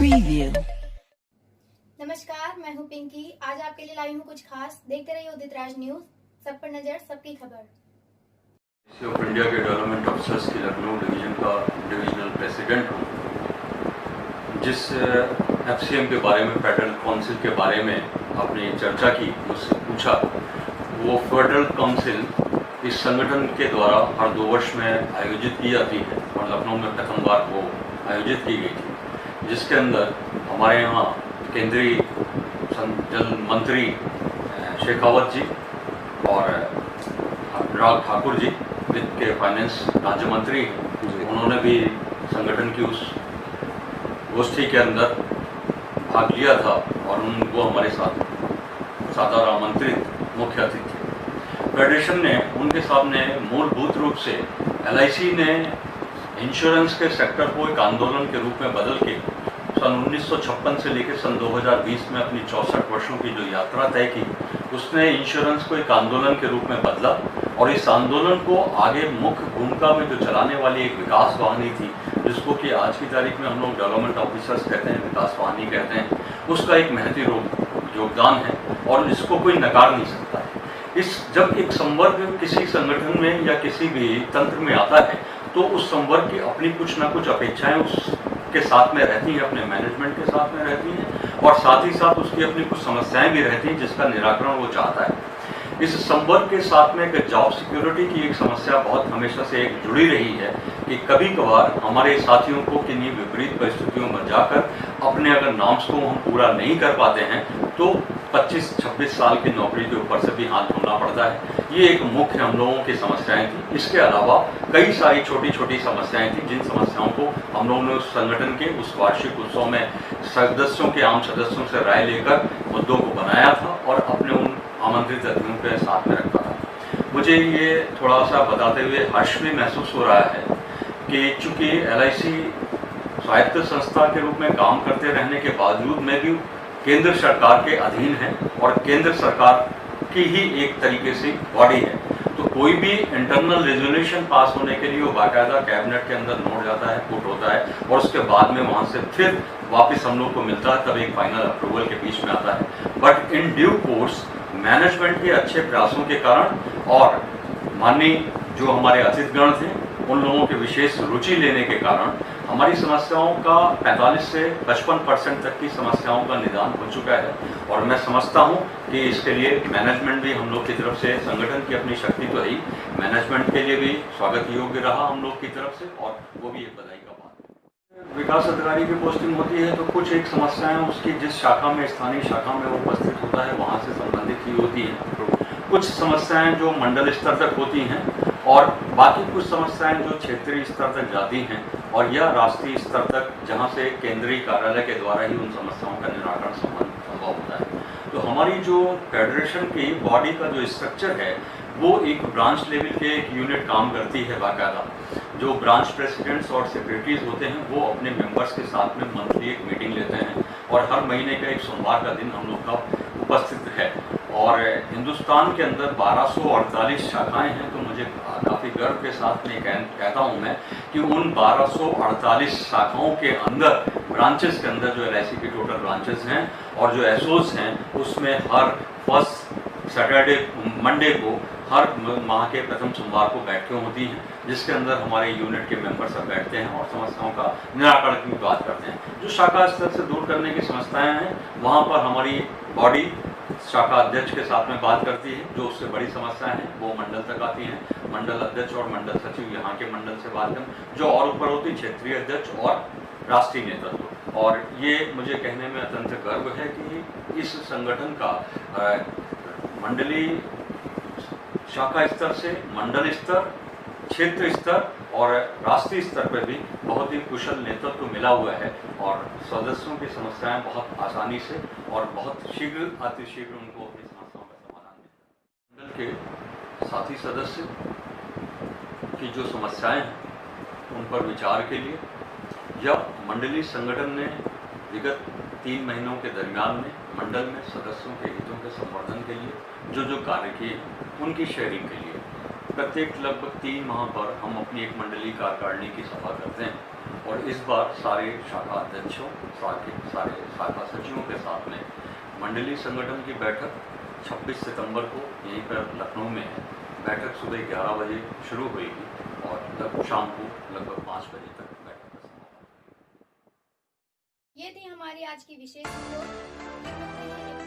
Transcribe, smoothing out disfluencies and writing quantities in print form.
Preview। नमस्कार, मैं हूं पिंकी। आज आपके लिए लाई हूं कुछ खास। देखते रहिए उदित राज न्यूज, सब पर नजर, सबकी खबर। ऑफ इंडिया के डेवलपमेंट ऑफिसर्स की लखनऊ डिवीजन का डिविजनल प्रेसिडेंट हूँ। जिस एफसीएम के बारे में, फेडरल काउंसिल के बारे में आपने चर्चा की, मुझसे पूछा, वो फेडरल काउंसिल इस संगठन के द्वारा हर 2 वर्ष में आयोजित की जाती है और लखनऊ में प्रथम बार वो आयोजित की गई थी, जिसके अंदर हमारे यहाँ केंद्रीय जल मंत्री शेखावत जी और अनुराग ठाकुर जी, वित्त के फाइनेंस राज्य मंत्री, उन्होंने भी संगठन की उस गोष्ठी के अंदर भाग लिया था और वो हमारे साथ सादर आमंत्रित मुख्य अतिथि थे। फेडरेशन ने उनके सामने मूलभूत रूप से एलआईसी ने इंश्योरेंस के सेक्टर को एक आंदोलन के रूप में बदल के सन 1956 से लेकर सन 2020 में अपनी 64 वर्षों की जो यात्रा तय की, उसने इंश्योरेंस को एक आंदोलन के रूप में बदला और इस आंदोलन को आगे मुख्य भूमिका में जो चलाने वाली एक विकास वाहिनी थी, जिसको कि आज की तारीख में हम लोग डेवलपमेंट ऑफिसर्स कहते हैं, विकास वाहिनी कहते हैं, उसका एक महत्वपूर्ण योगदान है और इसको कोई नकार नहीं सकता है। जब एक संवर्ग किसी संगठन में या किसी भी तंत्र में आता है तो उस संवर्ग की अपनी कुछ ना कुछ अपेक्षाएं उसके साथ में रहती हैं, अपने मैनेजमेंट के साथ में रहती हैं और साथ ही साथ उसकी अपनी कुछ समस्याएं भी रहती हैं जिसका निराकरण वो चाहता है। इस संवर्ग के साथ में एक जॉब सिक्योरिटी की एक समस्या बहुत हमेशा से एक जुड़ी रही है कि कभी कभार हमारे साथियों को किन्हीं विपरीत परिस्थितियों में जाकर अपने अगर नॉर्म्स को हम पूरा नहीं कर पाते हैं तो 25-26 साल की नौकरी के ऊपर से भी हाथ धोना पड़ता है। ये एक मुख्य हम लोगों की समस्याएं थी। इसके अलावा कई सारी छोटी छोटी समस्याएं थी जिन समस्याओं को हम लोगों ने उस संगठन के उस वार्षिक उत्सव में सदस्यों के आम सदस्यों से राय लेकर मुद्दों को बनाया था और अपने उन आमंत्रित अतिथियों के साथ में रखा था। मुझे ये थोड़ा सा बताते हुए हर्ष भी महसूस हो रहा है कि चूंकि एलआईसी स्वायत्त संस्था के रूप में काम करते रहने के बावजूद में भी केंद्र सरकार के अधीन है और केंद्र सरकार की ही एक तरीके से बॉडी है, तो कोई भी इंटरनल रेजोल्यूशन पास होने के लिए वो बाकायदा कैबिनेट के अंदर नोट जाता है, पुट होता है और उसके बाद में वहाँ से फिर वापस हम लोग को मिलता है, तब एक फाइनल अप्रूवल के बीच में आता है। But in due course management के अच्छे प्रयासों के कारण और माननीय जो हमारे अतिथिगण थे उन लोगों के विशेष रुचि लेने के कारण हमारी समस्याओं का 45 से 55% तक की समस्याओं का निदान हो चुका है और मैं समझता हूं कि इसके लिए मैनेजमेंट भी हम लोग की तरफ से, संगठन की अपनी शक्ति तो है, मैनेजमेंट के लिए भी स्वागत योग्य रहा हम लोग की तरफ से और वो भी एक बधाई का बात है। विकास अधिकारी की पोस्टिंग होती है तो कुछ एक समस्याएं उसकी जिस शाखा में, स्थानीय शाखा में वो उपस्थित होता है वहाँ से संबंधित ही होती है। कुछ समस्याएं जो मंडल स्तर तक होती हैं और बाकी कुछ समस्याएं जो क्षेत्रीय स्तर तक जाती हैं और या राष्ट्रीय स्तर तक, जहां से केंद्रीय कार्यालय के द्वारा ही उन समस्याओं का निराकरण संभव होता है। तो हमारी जो फेडरेशन की बॉडी का जो स्ट्रक्चर है वो एक ब्रांच लेवल के एक यूनिट काम करती है बाकायदा। जो ब्रांच प्रेसिडेंट्स और सेक्रेटरीज होते हैं वो अपने मेंबर्स के साथ में मंथली एक मीटिंग लेते हैं और हर महीने का एक सोमवार का दिन हम लोग का उपस्थित है। और हिंदुस्तान के अंदर 1248 शाखाएं हैं, तो मुझे काफ़ी गर्व के साथ में कहता हूं मैं कि उन 1248 शाखाओं के अंदर, ब्रांचेस के अंदर जो एलआईसी की टोटल ब्रांचेस हैं और जो एसओज हैं, उसमें हर फर्स्ट सैटरडे मंडे को हर माह के प्रथम सोमवार को बैठकें होती हैं जिसके अंदर हमारे यूनिट के मेंबर सब बैठते हैं और समस्याओं का निराकरण की बात करते हैं। जो शाखा स्तर से दूर करने की समस्याएं हैं वहाँ पर हमारी बॉडी शाखा अध्यक्ष के साथ में बात करती है। जो उससे बड़ी समस्याएं हैं वो मंडल तक आती हैं, मंडल अध्यक्ष और मंडल सचिव यहाँ के मंडल से बात कर, जो और ऊपर होती क्षेत्रीय अध्यक्ष और राष्ट्रीय नेतृत्व। और ये मुझे कहने में अत्यंत गर्व है कि इस संगठन का मंडलीय शाखा स्तर से मंडल स्तर, क्षेत्र स्तर और राष्ट्रीय स्तर पर भी बहुत ही कुशल नेतृत्व मिला हुआ है और सदस्यों की समस्याएं बहुत आसानी से और बहुत शीघ्र, अतिशीघ्र उनको अपनी समस्याओं का समाधान मिलता है। मंडल के साथी सदस्य की जो समस्याएं हैं उन पर विचार के लिए या मंडलीय संगठन ने विगत 3 महीनों के दरमियान में मंडल में सदस्यों के हितों के संवर्धन के लिए जो कार्य किए उनकी शेयरिंग के लिए प्रत्येक लगभग 3 माह पर हम अपनी एक मंडली कार्यकारिणी की सभा करते हैं और इस बार सारे शाखा अध्यक्षों, सारे शाखा सचिवों के साथ में मंडली संगठन की बैठक 26 सितंबर को यहीं पर लखनऊ में है। बैठक सुबह 11 बजे शुरू होगी और शाम को लगभग 5 बजे तक बैठक का समापन। ये थी हमारी आज की विशेष रिपोर्ट।